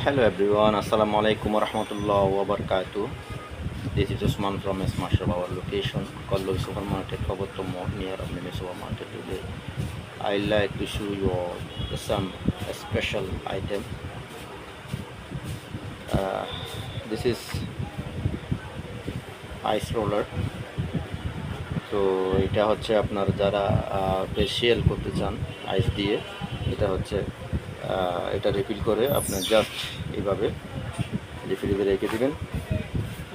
Hello everyone, Assalamu alaikum warahmatullahi wabarakatuh. This is Usman from Smart Shop. Our location, Kollo Supermarket, Kabotomo, near Mini Supermarket today. I like to show you all some special item. Uh, this is ice roller. তো এটা হচ্ছে আপনার যারা facial করতে চান আইস দিয়ে, এটা হচ্ছে এটা রিফিল করে আপনার জাস্ট এইভাবে ফ্রিজে রেখে দিবেন।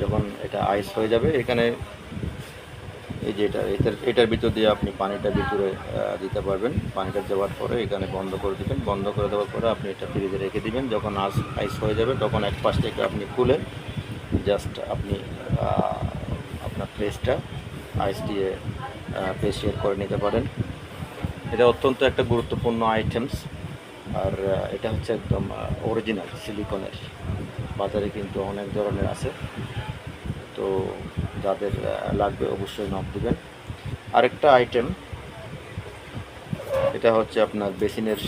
যখন এটা আইস হয়ে যাবে, এখানে এই যে এটার ভিতর দিয়ে আপনি পানিটা ভিতরে দিতে পারবেন। পানিটা দেওয়ার পরে এখানে বন্ধ করে দিবেন। বন্ধ করে দেওয়ার পরে আপনি এটা ফ্রিজে রেখে দিবেন। যখন আইস হয়ে যাবে তখন এক পাশ থেকে আপনি খুলে জাস্ট আপনি আপনার ফেসটা আইস দিয়ে ফেসিয়াল করে নিতে পারেন। এটা অত্যন্ত একটা গুরুত্বপূর্ণ আইটেমস। আর এটা হচ্ছে একদম অরিজিনাল সিলিকনের। বাজারে কিন্তু অনেক ধরনের আছে, তো যাদের লাগবে অবশ্যই নক দিবেন। আরেকটা আইটেম, এটা হচ্ছে আপনার বেসিনের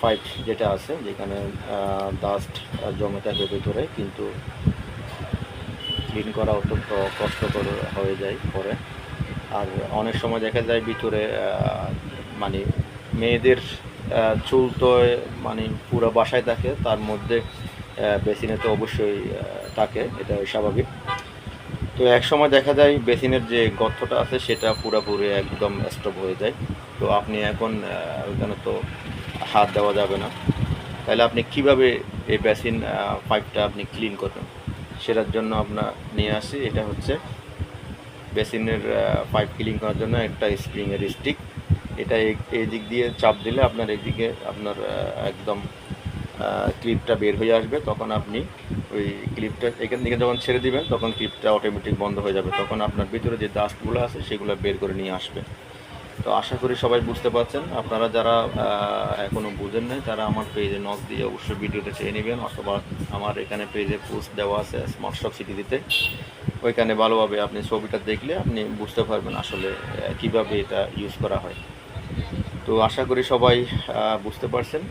পাইপ যেটা আছে, যেখানে ডাস্ট জমে থাকে ভেতরে, কিন্তু ক্লিন করা অত্যন্ত কষ্টকর হয়ে যায় পরে। আর অনেক সময় দেখা যায় ভিতরে মানে মেয়েদের চুল তো মানে পুরো বাসায় থাকে, তার মধ্যে বেসিনে তো অবশ্যই থাকে, এটা স্বাভাবিক। তো এক সময় দেখা যায় বেসিনের যে গর্তটা আছে সেটা পুরোপুরি একদম স্টপ হয়ে যায়। তো আপনি এখন ওইখানে তো হাত দেওয়া যাবে না। তাহলে আপনি কিভাবে এই বেসিন পাইপটা আপনি ক্লিন করবেন, সেটার জন্য আপনার নিয়ে আসি। এটা হচ্ছে বেসিনের পাইপ ক্লিন করার জন্য একটা স্প্রিংয়ের স্টিক। এটা এই দিক দিয়ে চাপ দিলে আপনার এইদিকে আপনার একদম ক্লিপটা বের হয়ে আসবে। তখন আপনি ওই ক্লিপটা এখান থেকে যখন ছেড়ে দিবেন, তখন ক্লিপটা অটোমেটিক বন্ধ হয়ে যাবে। তখন আপনার ভিতরে যে ডাস্টগুলো আছে সেগুলো বের করে নিয়ে আসবে। তো আশা করি সবাই বুঝতে পারছেন। আপনারা যারা এখনও বুঝেন নাই, তারা আমার পেজে নক দিয়ে অবশ্যই ভিডিওতে চেয়ে নেবেন, অথবা আমার এখানে পেজে পোস্ট দেওয়া আছে স্মার্ট শপ সিটিতে, ওইখানে ভালোভাবে আপনি ছবিটা দেখলে আপনি বুঝতে পারবেন আসলে কিভাবে এটা ইউজ করা হয়। তো আশা করি সবাই বুঝতে পারছেন।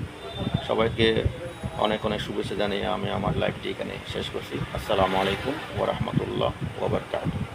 সবাইকে অনেক অনেক শুভেচ্ছা জানিয়ে আমি আমার লাইভটি এখানে শেষ করছি। আসসালামু আলাইকুম ওয়া রাহমাতুল্লাহ ওয়া বারাকাতুহু।